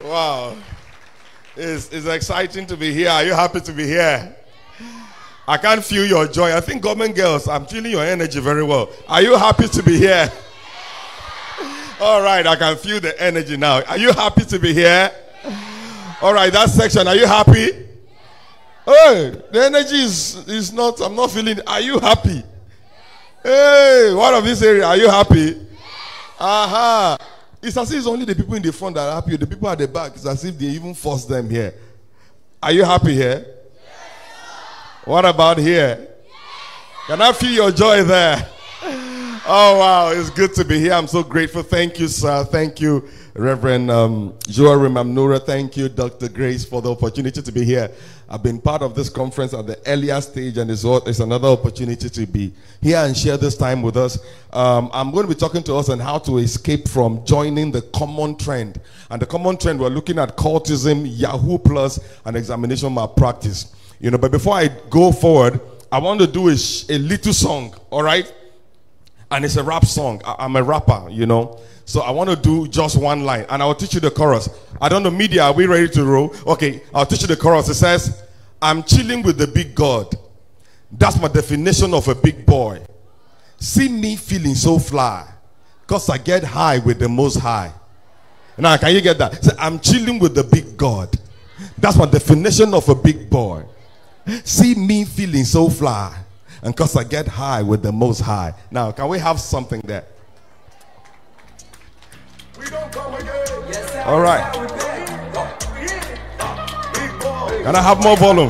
Wow. It's exciting to be here. Are you happy to be here? I can't feel your joy. I think government girls, I'm feeling your energy very well. Are you happy to be here? All right, I can feel the energy now. Are you happy to be here? All right, that section, are you happy? Hey, the energy is not, I'm not feeling, are you happy? Hey, what of this area, are you happy? Aha. It's as if it's only the people in the front that are happy. The people at the back, it's as if they even force them here. Are you happy here? What about here? Can I feel your joy there? Oh, wow. It's good to be here. I'm so grateful. Thank you, sir. Thank you, Reverend Joarim Amnura. Thank you, Dr. Grace, for the opportunity to be here. I've been part of this conference at the earlier stage, and it's another opportunity to be here and share this time with us. I'm going to be talking to us on how to escape from joining the common trend. And the common trend, we're looking at cultism, Yahoo Plus, and examination malpractice. You know, but before I go forward, I want to do a little song, all right? And it's a rap song. I'm a rapper, you know. So I want to do just one line, and I'll teach you the chorus. I don't know, media, are we ready to roll? Okay, I'll teach you the chorus. It says, I'm chilling with the big God. That's my definition of a big boy. See me feeling so fly, because I get high with the most high. Now, can you get that? Say, I'm chilling with the big God. That's my definition of a big boy. See me feeling so fly, and because I get high with the most high. Now, can we have something there? All right. Can I have more volume?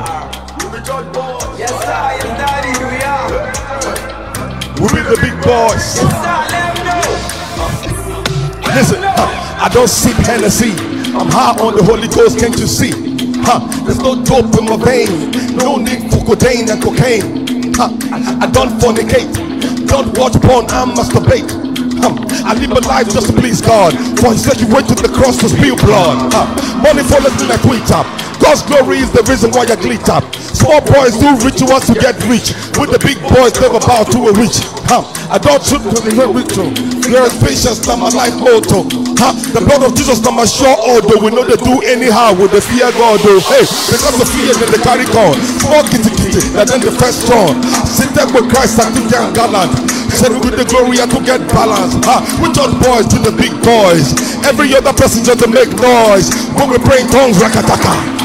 We'll be the big boys. Listen, I don't sip Hennessy. I'm high on the Holy Ghost, can't you see? There's no dope in my vein. No need for codeine and cocaine. I don't fornicate. Don't watch porn and masturbate. I live a life just to please God. For he said you went to the cross to spill blood. Money follows in a glitter. God's glory is the reason why you glitter. Small boys do rituals to get rich. With the big boys never bow to a witch. I don't shoot to the ritual. There is patience than my life motto. The blood of Jesus not my sure order. We know they do anyhow with the fear God do. Hey, because of fear then they carry on. Small kitty kitty, and then the first strong. Sit there with Christ and think they're gallant. Said with the glory I could get balance. We turn boys to the big boys. Every other person just to make noise. When we pray in tongues, rakataka.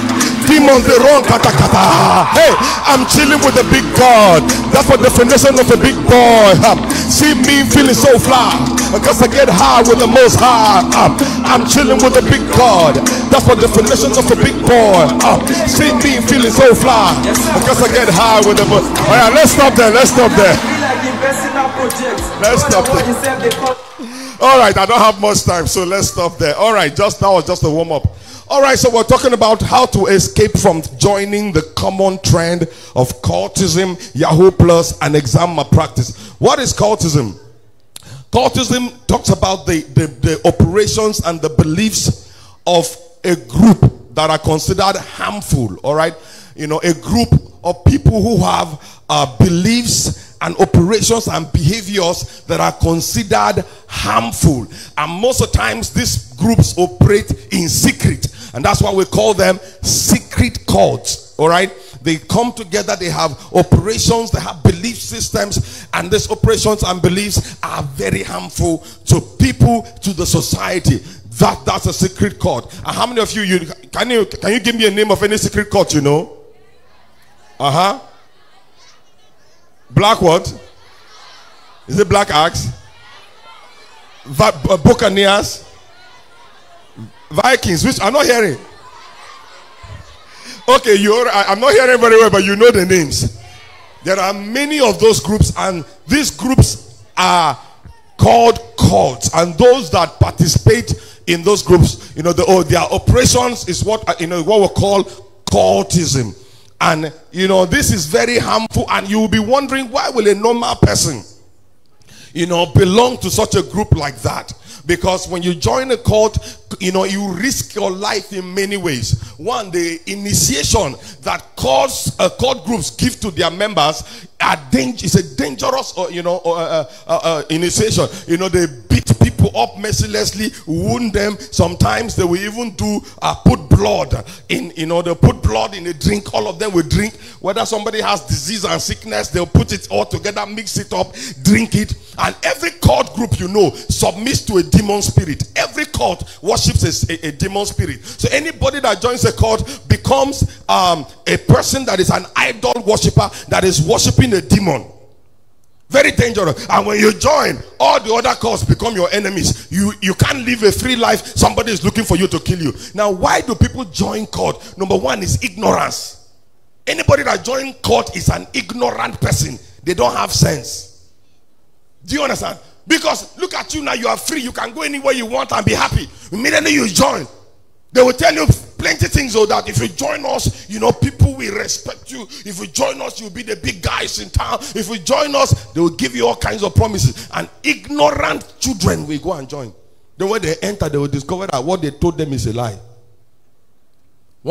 Demons they run kata kata. Hey, I'm chilling with the big God. That's the definition of a big boy. See me feeling so fly, because I get high with the most high. I'm chilling with the big God. That's the definition of a big boy. See me feeling so fly, because I get high with the most. All right, let's stop there. Let's stop there. Let's stop there. All right, I don't have much time, so let's stop there. All right, that was just a warm up. All right, so we're talking about how to escape from joining the common trend of cultism, Yahoo Plus, and exam malpractice. What is cultism? Cultism talks about the operations and the beliefs of a group that are considered harmful, all right? You know, a group of people who have beliefs and operations and behaviors that are considered harmful. And most of the times, these groups operate in secret. And that's why we call them secret cults, all right? They come together, they have operations, they have belief systems, and these operations and beliefs are very harmful to people, to the society. That's a secret cult. And how many of you can you give me a name of any secret cult you know? Black what? Is it Black Axe? Buccaneers? Vikings, which I'm not hearing. Okay, I'm not hearing very well, but you know the names. There are many of those groups, and these groups are called cults. And those that participate in those groups, you know, their operations is what we call cultism. And you know, this is very harmful, and you will be wondering, why will a normal person, you know, belong to such a group like that? Because when you join a cult, you risk your life in many ways. One, the initiation that cult groups give to their members is a dangerous initiation. They beat people up mercilessly, wound them. Sometimes they will even put blood in, they put blood in a drink. All of them will drink. Whether somebody has disease and sickness, they'll put it all together, mix it up, drink it. And every cult group submits to a demon spirit. Every cult worships a demon spirit. So anybody that joins a cult becomes a person that is an idol worshiper, that is worshiping a demon. Very dangerous. And when you join, all the other cults become your enemies. You can't live a free life. Somebody is looking for you to kill you. Now, why do people join cult? Number one is ignorance. Anybody that joins cult is an ignorant person. They don't have sense. Do you understand? Because look at you now, you are free. You can go anywhere you want and be happy. Immediately you join, they will tell you plenty things, so that if you join us, people will respect you. If you join us, you'll be the big guys in town. If you join us, they will give you all kinds of promises. And ignorant children will go and join. Then when they enter, they will discover that what they told them is a lie.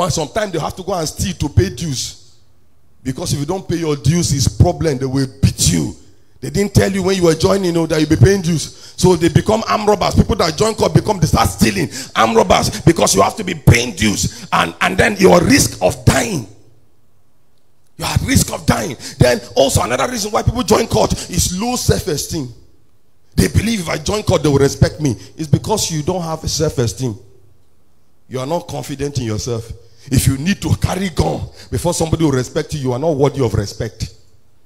Sometimes they have to go and steal to pay dues. Because if you don't pay your dues, it's a problem. They will beat you. They didn't tell you when you were joining, that you'll be paying dues. So they become armed robbers. People that join cult they start stealing. Armed robbers, because you have to be paying dues. And then you're at risk of dying. You're at risk of dying. Then also another reason why people join cult is low self-esteem. They believe if I join cult, they will respect me. It's because you don't have self-esteem. You are not confident in yourself. If you need to carry gun before somebody will respect you, you are not worthy of respect.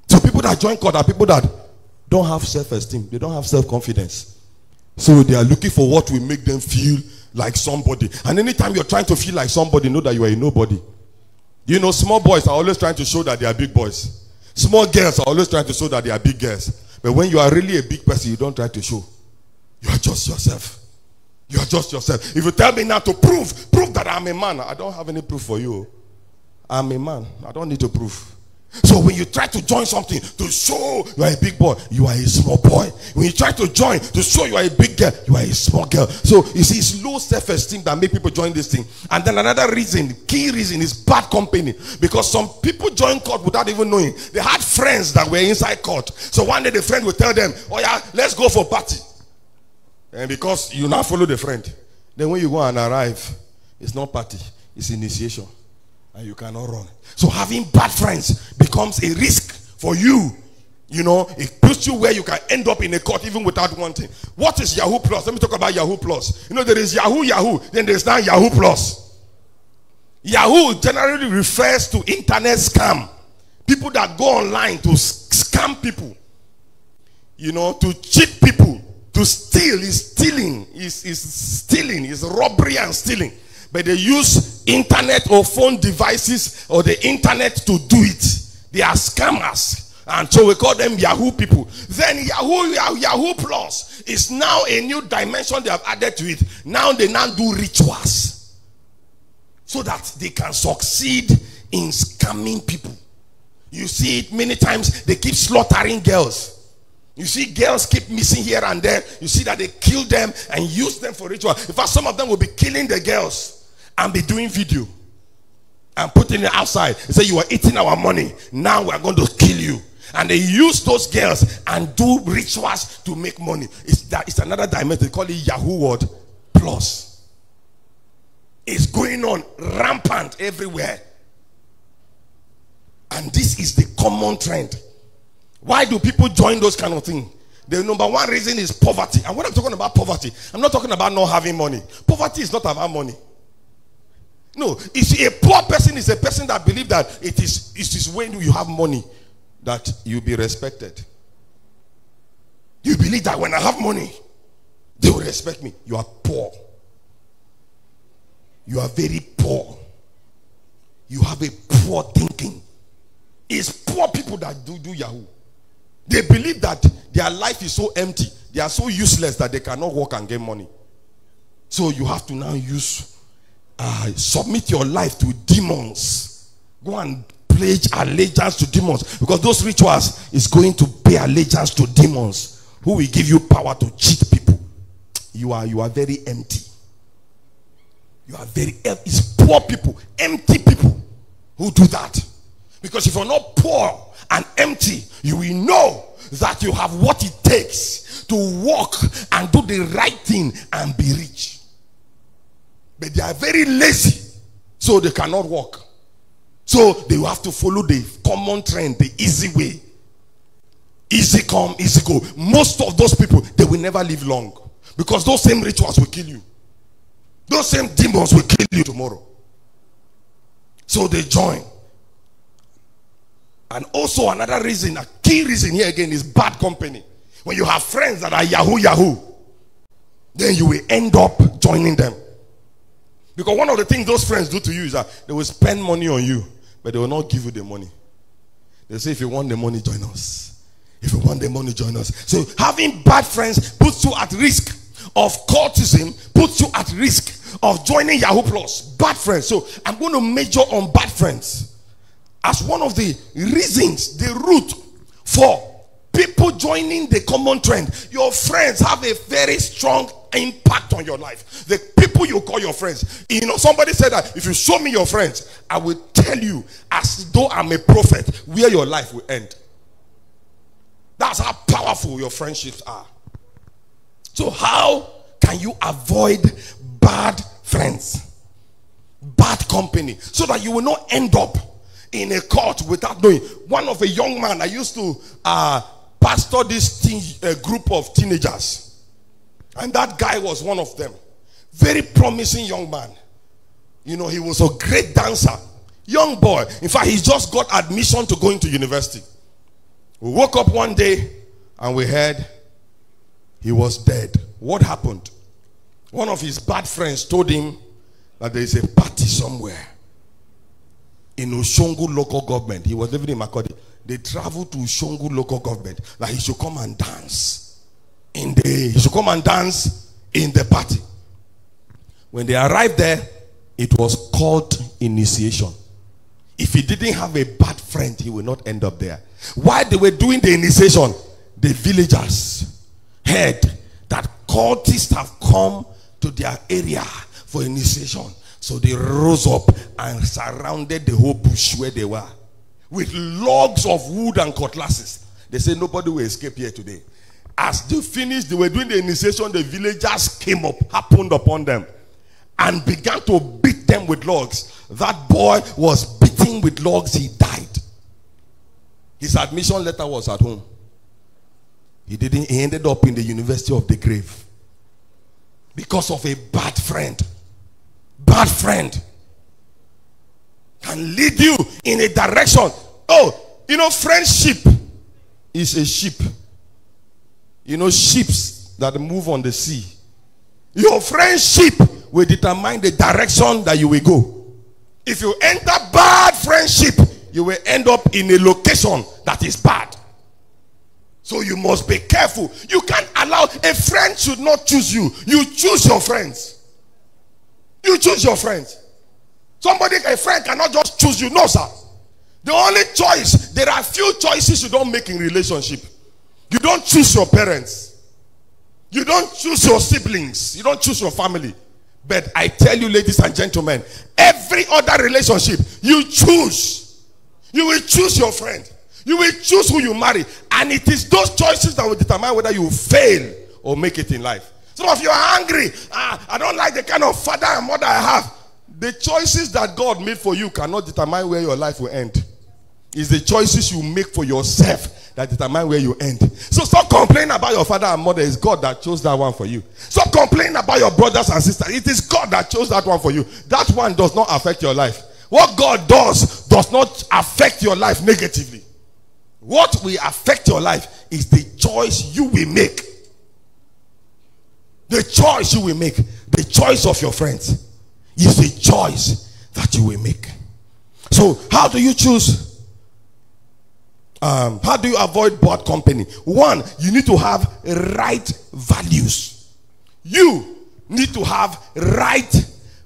So people that join cult are people that don't have self-esteem. They don't have self-confidence. So they are looking for what will make them feel like somebody. And anytime you're trying to feel like somebody, know that you are a nobody. Small boys are always trying to show that they are big boys. Small girls are always trying to show that they are big girls. But when you are really a big person, you don't try to show. You are just yourself. You are just yourself. If you tell me now to prove that I'm a man, I don't have any proof for you. I'm a man. I don't need to prove. So when you try to join something to show you are a big boy, you are a small boy. When you try to join to show you are a big girl, you are a small girl. So you see, it's low self-esteem that make people join this thing. And then another reason, key reason, is bad company. Because some people join cult without even knowing. They had friends that were inside cult. So one day the friend will tell them, oh yeah, let's go for party. And because you now follow the friend, then when you go and arrive, it's not party, it's initiation. And you cannot run. So having bad friends becomes a risk for you. It puts you where you can end up in a court even without wanting. What is Yahoo Plus? Let me talk about Yahoo Plus. There is Yahoo Yahoo, then there's now Yahoo Plus. Yahoo generally refers to internet scam. People that go online to scam people. To cheat people. To steal is stealing. Is stealing. Is robbery and stealing. But they use internet or phone devices or the internet to do it. They are scammers. And so we call them Yahoo people. Then Yahoo Plus is now a new dimension they have added to it. Now they do rituals. So that they can succeed in scamming people. You see it many times. They keep slaughtering girls. You see girls keep missing here and there. You see that they kill them and use them for ritual. In fact, some of them will be killing the girls and be doing video and putting it outside. They say, you are eating our money. Now we are going to kill you. And they use those girls and do rituals to make money. It's another dimension. They call it Yahoo Plus. It's going on rampant everywhere. And this is the common trend. Why do people join those kind of things? The number one reason is poverty. And when I'm talking about poverty, I'm not talking about not having money. Poverty is not about money. No, a poor person is a person that believes that it is when you have money that you'll be respected. You believe that when I have money, they will respect me. You are poor. You are very poor. You have a poor thinking. It's poor people that do Yahoo. They believe that their life is so empty. They are so useless that they cannot work and get money. So you have to now submit your life to demons. Go and pledge allegiance to demons. Because those rituals is going to pay allegiance to demons who will give you power to cheat people. you are very empty. You are very, it's poor people, empty people who do that. Because if you're not poor and empty, you will know that you have what it takes to walk and do the right thing and be rich. But they are very lazy, so they cannot walk. So they will have to follow the common trend, the easy way. Easy come, easy go. Most of those people, they will never live long. Because those same rituals will kill you. Those same demons will kill you tomorrow. So they join. And also another reason, a key reason here again, is bad company. When you have friends that are Yahoo Yahoo, then you will end up joining them. Because one of the things those friends do to you is that they will spend money on you, but they will not give you the money. They say, if you want the money, join us. If you want the money, join us. So having bad friends puts you at risk of cultism, puts you at risk of joining Yahoo Plus. Bad friends. So I'm going to major on bad friends as one of the reasons, the root for people joining the common trend. Your friends have a very strong impact on your life. The people you call your friends. You know, somebody said that if you show me your friends, I will tell you as though I'm a prophet where your life will end. That's how powerful your friendships are. So how can you avoid bad friends, bad company, so that you will not end up in a cult without knowing? One of a young man, I used to pastor this group of teenagers, and that guy was one of them. Very promising young man. You know, he was a great dancer, young boy. In fact, he just got admission to go into university. We woke up one day and we heard he was dead. What happened? One of his bad friends told him that there is a party somewhere in Ushongu local government. He was living in Makodi. They traveled to Ushongu local government that he should come and dance in the party. When they arrived there, it was called initiation. If he didn't have a bad friend, he would not end up there. While they were doing the initiation, the villagers heard that cultists have come to their area for initiation. So they rose up and surrounded the whole bush where they were with logs of wood and cutlasses. They said nobody will escape here today. As they finished, they were doing the initiation, the villagers came up, happened upon them, and began to beat them with logs. That boy was beaten with logs, he died. His admission letter was at home. He ended up in the University of the Grave. Because of a bad friend. Bad friend can lead you in a direction. Oh, you know, friendship is a ship. You know, ships that move on the sea. Your friendship will determine the direction that you will go. If you enter bad friendship, you will end up in a location that is bad. So you must be careful. You can't allow, a friend should not choose you. You choose your friends. You choose your friends. A friend cannot just choose you. No, sir. The only choice, there are few choices you don't make in relationship. You don't choose your parents. You don't choose your siblings. You don't choose your family. But I tell you, ladies and gentlemen, every other relationship, you choose. You will choose your friend. You will choose who you marry. And it is those choices that will determine whether you fail or make it in life. Some of you are angry. I don't like the kind of father and mother I have. The choices that God made for you cannot determine where your life will end. It's the choices you make for yourself that determine where you end. So stop complaining about your father and mother. It's God that chose that one for you. Stop complaining about your brothers and sisters. It is God that chose that one for you. That one does not affect your life. What God does not affect your life negatively. What will affect your life is the choice you will make. The choice you will make. The choice of your friends is the choice that you will make. So how do you choose? How do you avoid bad company? One, you need to have right values. You need to have right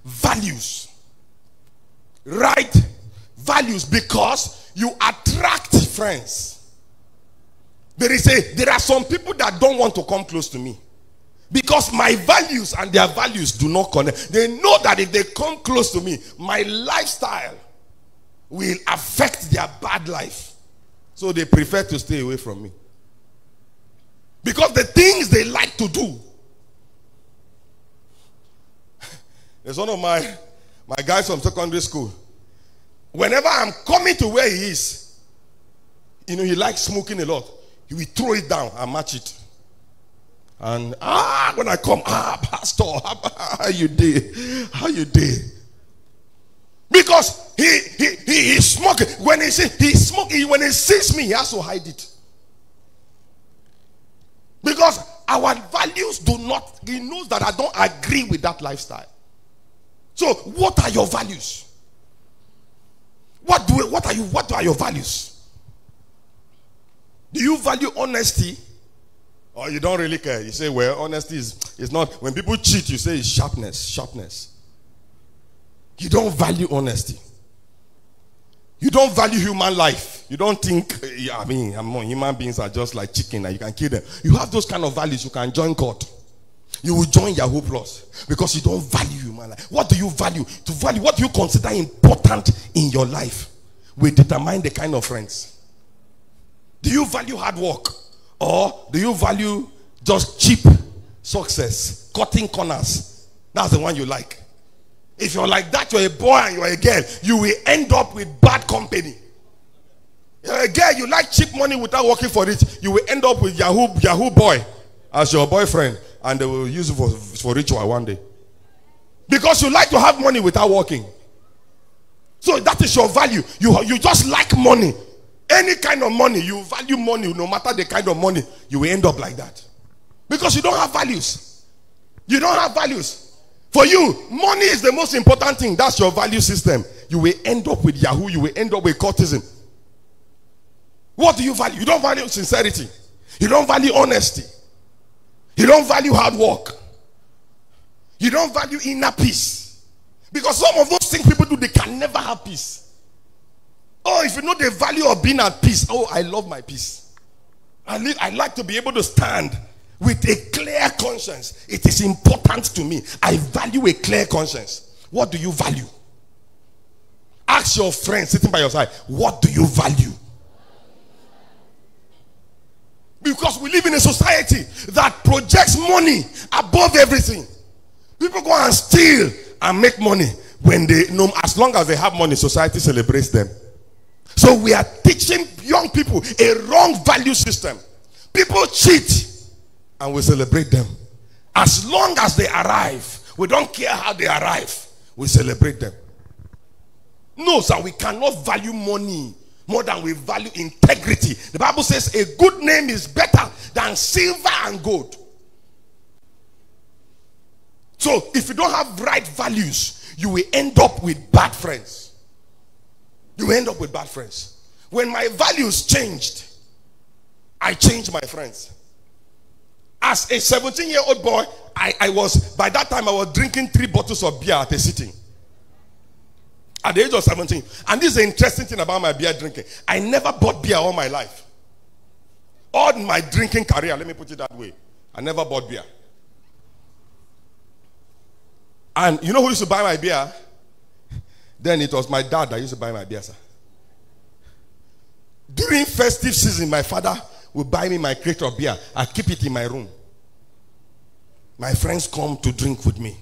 values. Right values, because you attract friends. There are some people that don't want to come close to me. Because my values and their values do not connect. They know that if they come close to me, my lifestyle will affect their bad life. So they prefer to stay away from me. Because the things they like to do. There's one of my guys from secondary school. Whenever I'm coming to where he is, he likes smoking a lot. He will throw it down and match it. And when I come, pastor, how you did? How you did? Because he's smoking. When he sees me, he has to hide it. Because our values do not, he knows that I don't agree with that lifestyle. So what are your values? What are your values? Do you value honesty? Or you don't really care? You say, well, honesty is not, when people cheat, you say it's sharpness. You don't value honesty. You don't value human life. You don't think, human beings are just like chicken and you can kill them. You have those kind of values, you can join court. You will join Yahoo Plus because you don't value human life. What do you value? To value what you consider important in your life will determine the kind of friends. Do you value hard work? Or do you value just cheap success, cutting corners? That's the one you like. If you're like that, you're a boy and you're a girl, you will end up with bad company. You're a girl, you like cheap money without working for it, you will end up with Yahoo boy as your boyfriend, and they will use it for ritual one day. Because you like to have money without working. So that is your value. You just like money. Any kind of money, you value money, no matter the kind of money, you will end up like that. Because you don't have values. You don't have values. For you, money is the most important thing. That's your value system. You will end up with Yahoo. You will end up with cultism. What do you value? You don't value sincerity. You don't value honesty. You don't value hard work. You don't value inner peace. Because some of those things people do, they can never have peace. Oh, if you know the value of being at peace. Oh, I love my peace. I like to be able to stand with a clear conscience. It is important to me. I value a clear conscience. What do you value? Ask your friend sitting by your side, what do you value? Because we live in a society that projects money above everything. People go and steal and make money. As long as they have money, society celebrates them. So we are teaching young people a wrong value system. People cheat and we celebrate them. As long as they arrive, we don't care how they arrive, we celebrate them. No, sir, we cannot value money more than we value integrity. The Bible says a good name is better than silver and gold. So if you don't have right values, you will end up with bad friends. You will end up with bad friends. When my values changed, I changed my friends. As a 17-year-old boy, by that time I was drinking 3 bottles of beer at a sitting. At the age of 17. And this is the interesting thing about my beer drinking. I never bought beer all my life. All my drinking career, let me put it that way, I never bought beer. And you know who used to buy my beer? Then it was my dad that used to buy my beer, sir. During festive season, my father would buy me my crate of beer. I keep it in my room. My friends come to drink with me.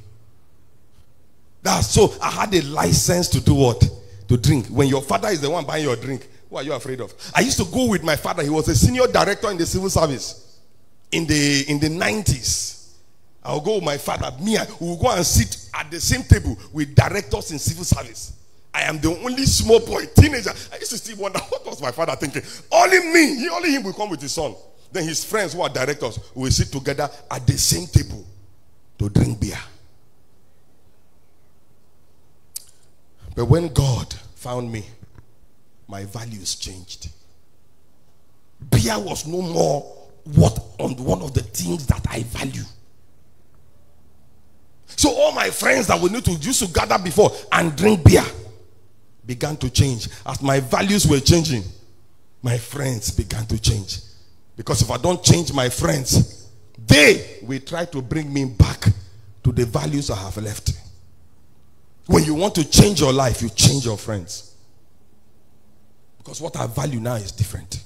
So I had a license to do what? To drink. When your father is the one buying your drink, what are you afraid of? I used to go with my father. He was a senior director in the civil service in the 90s. I'll go with my father. We will go and sit at the same table with directors in civil service. I am the only small boy, teenager. I used to still wonder, what was my father thinking? Only him will come with his son. Then his friends who are directors will sit together at the same table to drink beer. But when God found me, my values changed. Beer was no more one of the things that I value. So all my friends that we used to gather before and drink beer began to change. As my values were changing, my friends began to change. Because if I don't change my friends, they will try to bring me back to the values I have left. When you want to change your life, you change your friends. Because what I value now is different.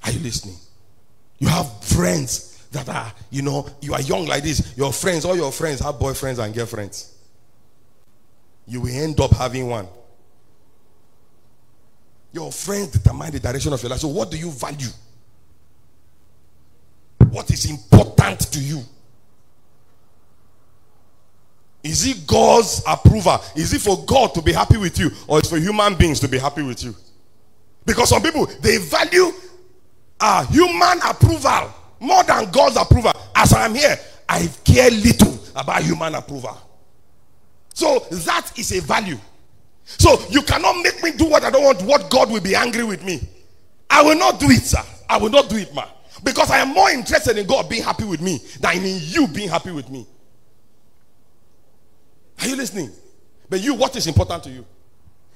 Are you listening? You have friends that are, you are young like this. Your friends, all your friends have boyfriends and girlfriends. You will end up having one. Your friends determine the direction of your life. So what do you value? What is important to you? Is it God's approval? Is it for God to be happy with you? Or is it for human beings to be happy with you? Because some people, they value human approval more than God's approval. As I am here, I care little about human approval. So that is a value. So you cannot make me do what I don't want, what God will be angry with me. I will not do it, sir. I will not do it, ma. Because I am more interested in God being happy with me than in you being happy with me. Are you listening? But you, what is important to you?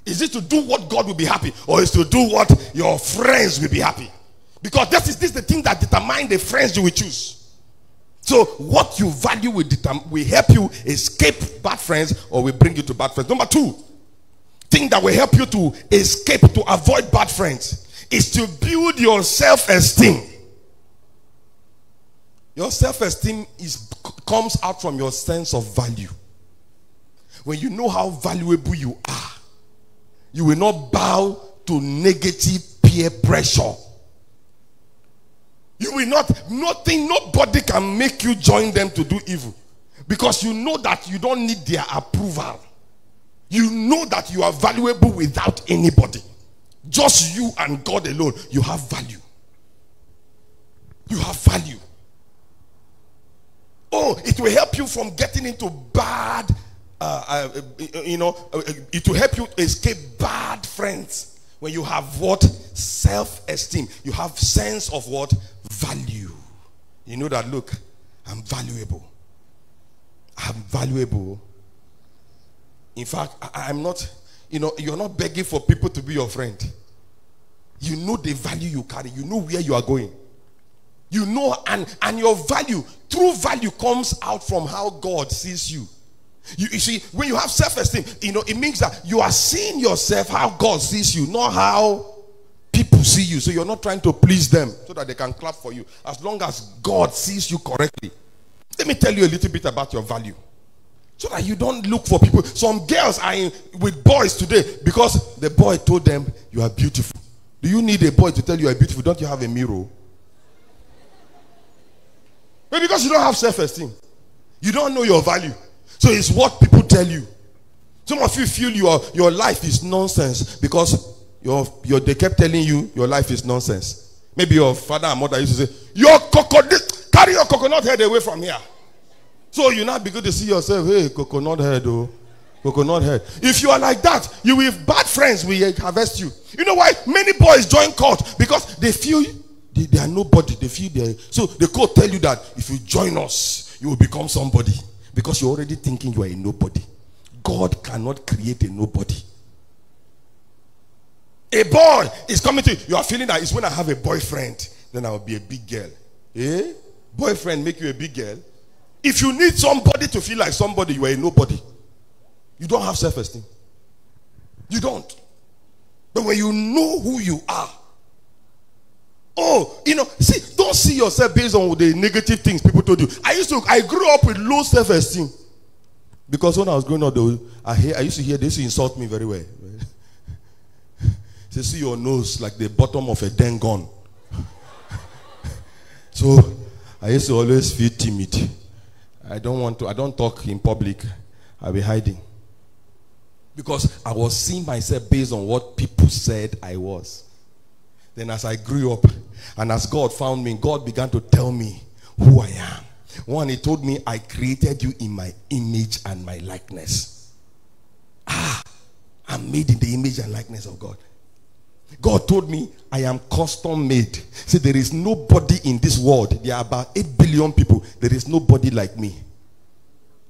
Is it to do what God will be happy, or is to do what your friends will be happy? Because this is the thing that determines the friends you will choose. So what you value will help you escape bad friends, or will bring you to bad friends. Number two, thing that will help you to escape, to avoid bad friends, is to build your self-esteem. Your self-esteem comes out from your sense of value. When you know how valuable you are, you will not bow to negative peer pressure. You will not, nobody can make you join them to do evil. Because you know that you don't need their approval. You know that you are valuable without anybody. Just you and God alone. You have value. You have value. Oh, it will help you from getting into bad, it will help you escape bad friends. When you have what? Self-esteem. You have sense of what? Value. You know that, look, I'm valuable. I'm valuable. In fact, I'm not, you're not begging for people to be your friend. You know the value you carry. You know where you are going. You know, and your value, true value comes out from how God sees you. You see, when you have self-esteem, it means that you are seeing yourself how God sees you, not how people see you. So you're not trying to please them so that they can clap for you. As long as God sees you correctly. Let me tell you a little bit about your value, so that you don't look for people. Some girls are with boys today because the boy told them you are beautiful. Do you need a boy to tell you are beautiful? Don't you have a mirror? But because you don't have self-esteem, you don't know your value. So it's what people tell you. Some of you feel your life is nonsense because they kept telling you your life is nonsense. Maybe your father and mother used to say, carry your coconut head away from here. So you now begin to see yourself, hey, coconut head, oh, coconut head. If you are like that, you will have bad friends will harvest you. You know why many boys join cult? Because they feel they are nobody. They feel so the cult tell you that if you join us, you will become somebody. Because you're already thinking you are a nobody. God cannot create a nobody. A boy is coming to you. You are feeling that it's when I have a boyfriend, then I will be a big girl. Eh? Boyfriend make you a big girl? If you need somebody to feel like somebody, you are a nobody. You don't have self-esteem. You don't. But when you know who you are, don't see yourself based on the negative things people told you. I grew up with low self-esteem. Because when I was growing up, I used to hear they used to insult me very well. They see your nose like the bottom of a den gun. So I used to always feel timid. I don't talk in public. I'll be hiding. Because I was seeing myself based on what people said I was. Then as I grew up, and as God found me, God began to tell me who I am. One, he told me, I created you in my image and my likeness. I'm made in the image and likeness of God. God told me, I am custom made. See, there is nobody in this world. There are about 8 billion people. There is nobody like me.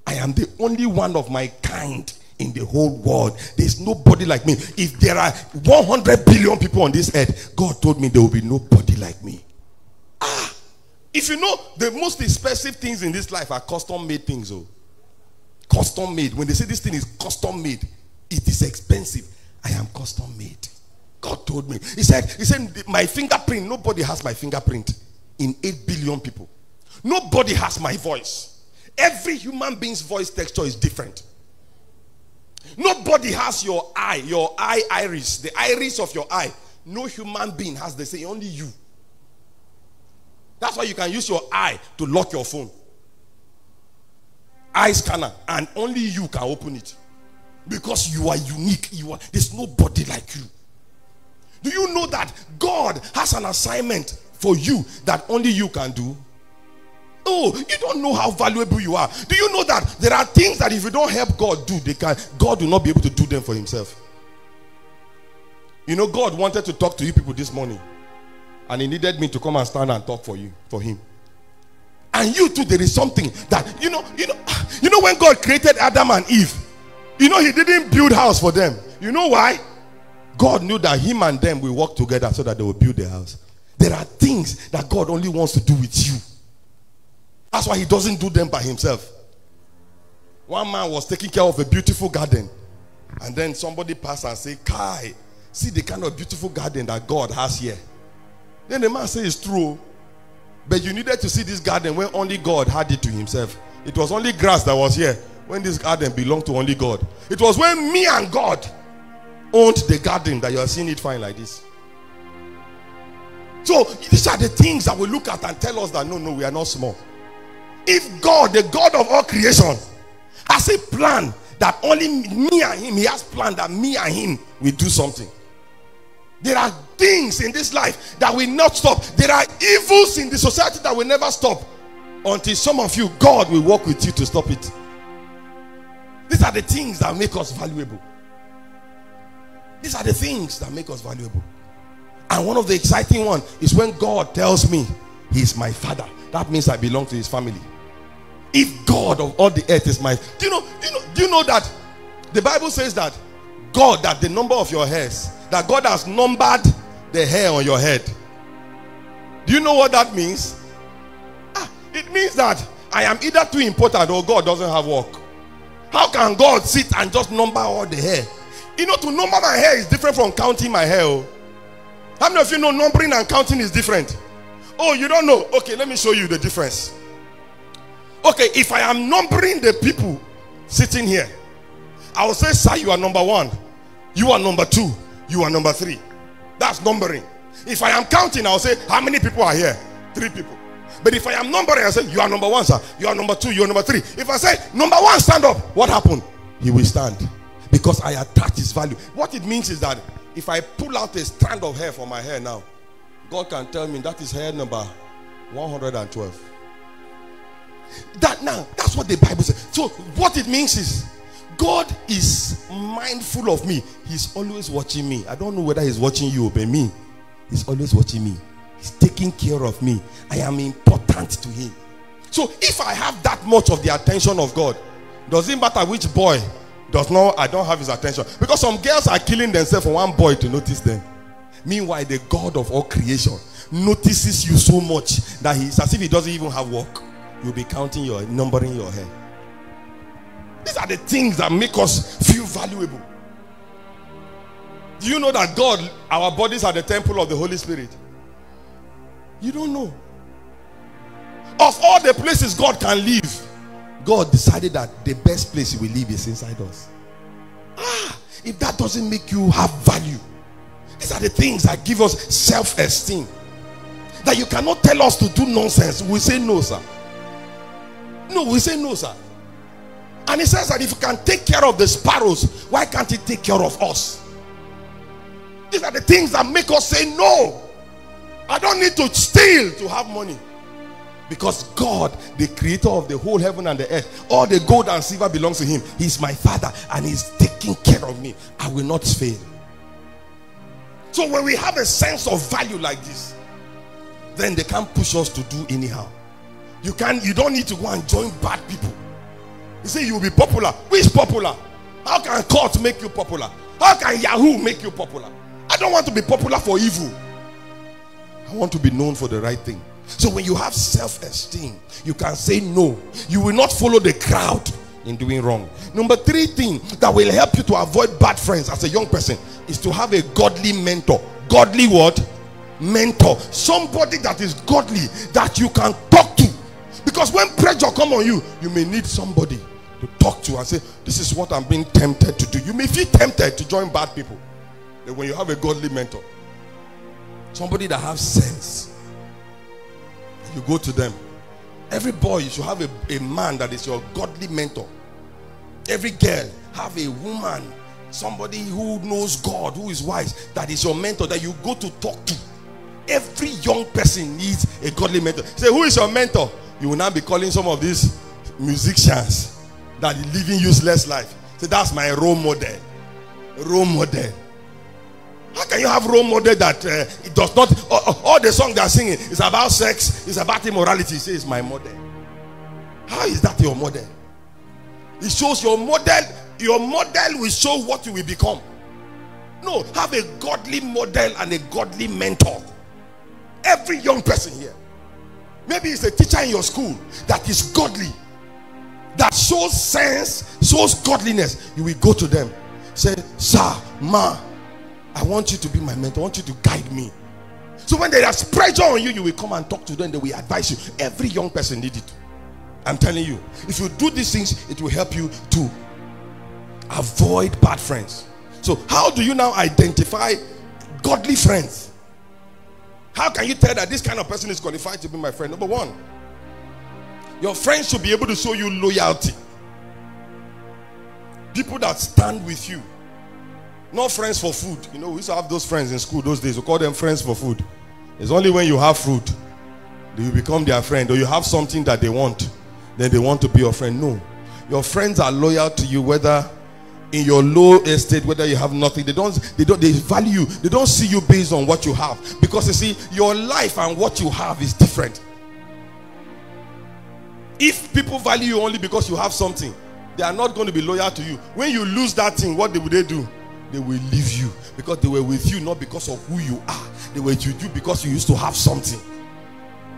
I am the only one of my kind in the whole world. There's nobody like me. If there are 100 billion people on this earth, God told me there will be nobody like me. If you know, the most expensive things in this life are custom made things. Oh, custom made. When they say this thing is custom made, it is expensive. I am custom made. God told me. He said, my fingerprint, nobody has my fingerprint in 8 billion people. Nobody has my voice. Every human being's voice texture is different. Nobody has your eye iris, the iris of your eye. No human being has the same, only you. That's why you can use your eye to lock your phone. Eye scanner, and only you can open it. Because you are unique. There's nobody like you. Do you know that God has an assignment for you that only you can do? Oh, you don't know how valuable you are. Do you know that there are things that if you don't help God do, God will not be able to do them for himself? You know, God wanted to talk to you people this morning, and he needed me to come and stand and talk for him. And you too, there is something that you know when God created Adam and Eve, he didn't build house for them. You know why? God knew that him and them will work together so that they will build the house. There are things that God only wants to do with you. That's why he doesn't do them by himself. One man was taking care of a beautiful garden, and then somebody passed and said, Kai, see the kind of beautiful garden that God has here. Then the man said, it's true, but you needed to see this garden when only God had it to himself. It was only grass that was here when this garden belonged to only God. It was when me and God owned the garden that you are seeing it fine like this. So these are the things that we look at and tell us that no, we are not small. If God, the God of all creation, has a plan that only me and him, he has planned that me and him will do something. There are things in this life that will not stop. There are evils in the society that will never stop until some of you, God will work with you to stop it. These are the things that make us valuable. These are the things that make us valuable. And one of the exciting ones is when God tells me he's my father. That means I belong to his family. If God of all the earth is my... Do you know that the Bible says that God, that the number of your hairs, that God has numbered the hair on your head. Do you know what that means? It means that I am either too important or God doesn't have work. How can God sit and just number all the hair? To number my hair is different from counting my hair. Oh. How many of you know numbering and counting is different? Oh, you don't know? Okay, let me show you the difference. Okay, if I am numbering the people sitting here, I will say, sir, you are number 1. You are number 2. You are number 3. That's numbering. If I am counting, I will say, how many people are here? 3 people. But if I am numbering, I say, you are number 1, sir. You are number 2. You are number 3. If I say, number 1, stand up, what happened? He will stand. Because I attach his value. What it means is that if I pull out a strand of hair from my hair now, God can tell me that is hair number 112. That's what the Bible says. So what it means is God is mindful of me. He's always watching me. I don't know whether he's watching you, but me, he's always watching me. He's taking care of me. I am important to him. So if I have that much of the attention of God, doesn't matter which boy I don't have his attention. Because some girls are killing themselves for one boy to notice them. Meanwhile, the God of all creation notices you so much that it's as if he doesn't even have work. You'll be numbering your hair. These are the things that make us feel valuable. Do you know that God, our bodies are the temple of the Holy Spirit? You don't know. Of all the places God can live, God decided that the best place he will live is inside us. If that doesn't make you have value, these are the things that give us self-esteem. That you cannot tell us to do nonsense. We say no, sir. No, we say no, sir. And he says that if you can take care of the sparrows, why can't he take care of us? These are the things that make us say no. I don't need to steal to have money. Because God, the creator of the whole heaven and the earth, all the gold and silver belongs to him. He's my father and he's taking care of me. I will not fail. So when we have a sense of value like this, then they can't push us to do anyhow. You don't need to go and join bad people. You say you will be popular. Which popular? How can court make you popular? How can Yahoo make you popular? I don't want to be popular for evil. I want to be known for the right thing. So when you have self-esteem, you can say no. You will not follow the crowd in doing wrong. Number 3 thing that will help you to avoid bad friends as a young person is to have a godly mentor. Godly what? Mentor. Somebody that is godly, that you can talk to. Because when pressure come on you, you may need somebody to talk to and say, this is what I'm being tempted to do. You may feel tempted to join bad people. But when you have a godly mentor, somebody that has sense, you go to them. Every boy, you should have a man that is your godly mentor. Every girl, have a woman, somebody who knows God, who is wise, that is your mentor, that you go to talk to. Every young person needs a godly mentor. Say, who is your mentor? You will now be calling some of these musicians that are living useless life. Say, that's my role model. Role model. How can you have role model that it does not, all the songs they are singing is about sex, is about immorality? Say, it's my model. How is that your model? It shows your model. Your model will show what you will become. No, have a godly model and a godly mentor. Every young person here, maybe it's a teacher in your school that is godly, that shows sense, shows godliness. You will go to them, say, sir, ma, I want you to be my mentor. I want you to guide me. So when there is pressure on you, you will come and talk to them. They will advise you. Every young person needs it. I'm telling you, if you do these things, it will help you to avoid bad friends. So how do you now identify godly friends? How can you tell that this kind of person is qualified to be my friend? Number 1, your friends should be able to show you loyalty. People that stand with you. Not friends for food. You know, we used to have those friends in school those days. We call them friends for food. It's only when you have food do you become their friend, or you have something that they want, then they want to be your friend. No. Your friends are loyal to you, whether in your low estate, whether you have nothing. They value you. They don't see you based on what you have, because you see, your life and what you have is different. If people value you only because you have something, they are not going to be loyal to you. When you lose that thing, what will they do? They will leave you, because they were with you not because of who you are. They were with you because you used to have something.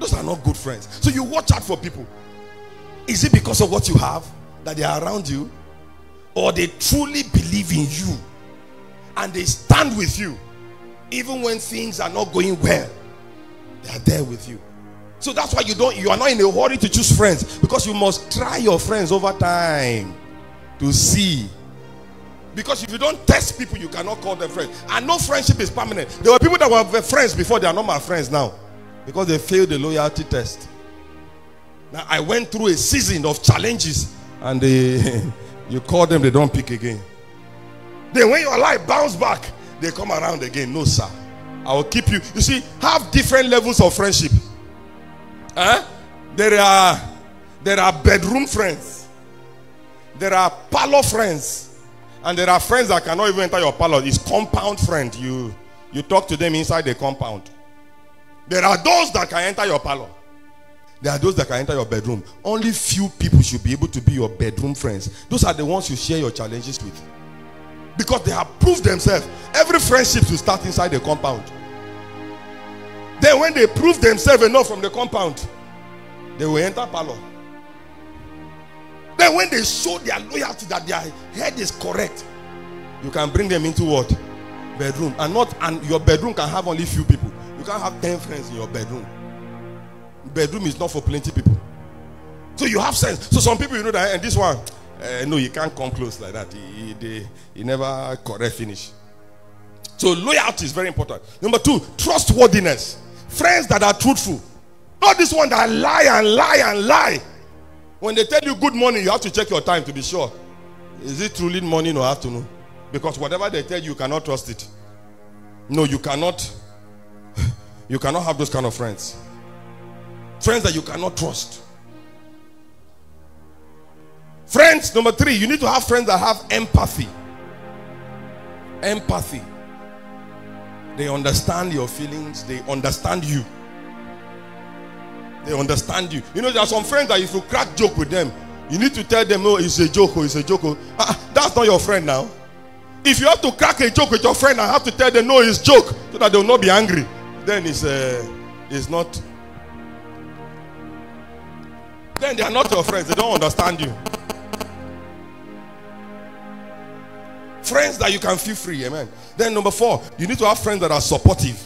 Those are not good friends. So you watch out for people. Is it because of what you have that they are around you, or they truly believe in you and they stand with you even when things are not going well? They are there with you. So that's why you are not in a hurry to choose friends, because you must try your friends over time to see. Because if you don't test people, you cannot call them friends. And no friendship is permanent. There were people that were friends before, they are not my friends now, because they failed the loyalty test. Now I went through a season of challenges, and you call them, they don't pick again. Then when your life bounce back, they come around again. No, sir, I will keep you. You see, have different levels of friendship. There are bedroom friends, there are parlor friends, and there are friends that cannot even enter your parlor. It's compound friend. You talk to them inside the compound. There are those that can enter your parlor. There are those that can enter your bedroom. Only few people should be able to be your bedroom friends. Those are the ones you share your challenges with, because they have proved themselves. Every friendship will start inside the compound. Then when they prove themselves enough from the compound, they will enter parlor. Then when they show their loyalty, that their head is correct, you can bring them into what? Bedroom. And your bedroom can have only few people. You can't have 10 friends in your bedroom. Bedroom is not for plenty people. So you have sense. So some people, you know that, and this one, no, you can't come close like that. He never correct finish. So loyalty is very important. Number 2, trustworthiness. Friends that are truthful. Not this one that lie and lie and lie. When they tell you good morning, you have to check your time to be sure. Is it truly morning or afternoon? Because whatever they tell you, you cannot trust it. No, you cannot. You cannot have those kind of friends. Friends that you cannot trust. Friends, number 3, you need to have friends that have empathy. Empathy. They understand your feelings. They understand you. They understand you. You know, there are some friends that if you crack joke with them, you need to tell them, oh, it's a joke, it's a joke. That's not your friend now. If you have to crack a joke with your friend and have to tell them, no, it's joke, so that they will not be angry, then it's not then they are not your friends. They don't understand you. Friends that you can feel free, amen. Then number 4, you need to have friends that are supportive.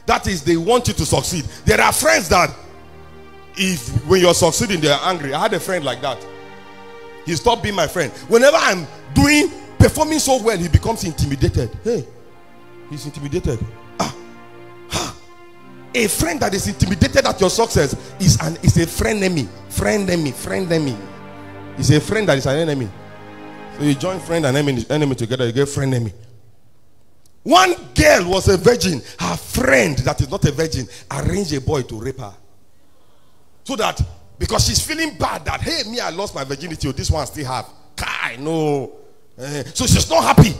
That is, they want you to succeed. There are friends that if when you're succeeding, they're angry. I had a friend like that. He stopped being my friend. Whenever I'm performing so well, he becomes intimidated. Hey, he's intimidated. A friend that is intimidated at your success is a frenemy. Frenemy. It's a friend that is an enemy. So you join friend and enemy together, you get frenemy. One girl was a virgin. Her friend that is not a virgin arranged a boy to rape her. So that, because she's feeling bad that, hey, me, I lost my virginity, this one I still have. Kai, no. So she's not happy.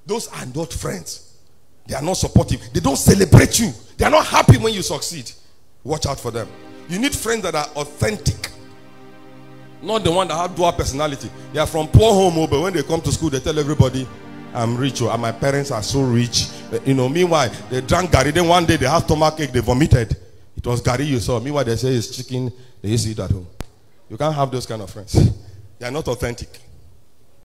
Those are not friends. They are not supportive. They don't celebrate you. They are not happy when you succeed. Watch out for them. You need friends that are authentic. Not the one that have dual personality. They are from poor home, but when they come to school, they tell everybody, I'm rich, and my parents are so rich. Meanwhile, they drank Gary. Then one day they have stomachache, they vomited. It was Gary you saw. Meanwhile, they say it's chicken. They used to eat at home. You can't have those kind of friends. They are not authentic.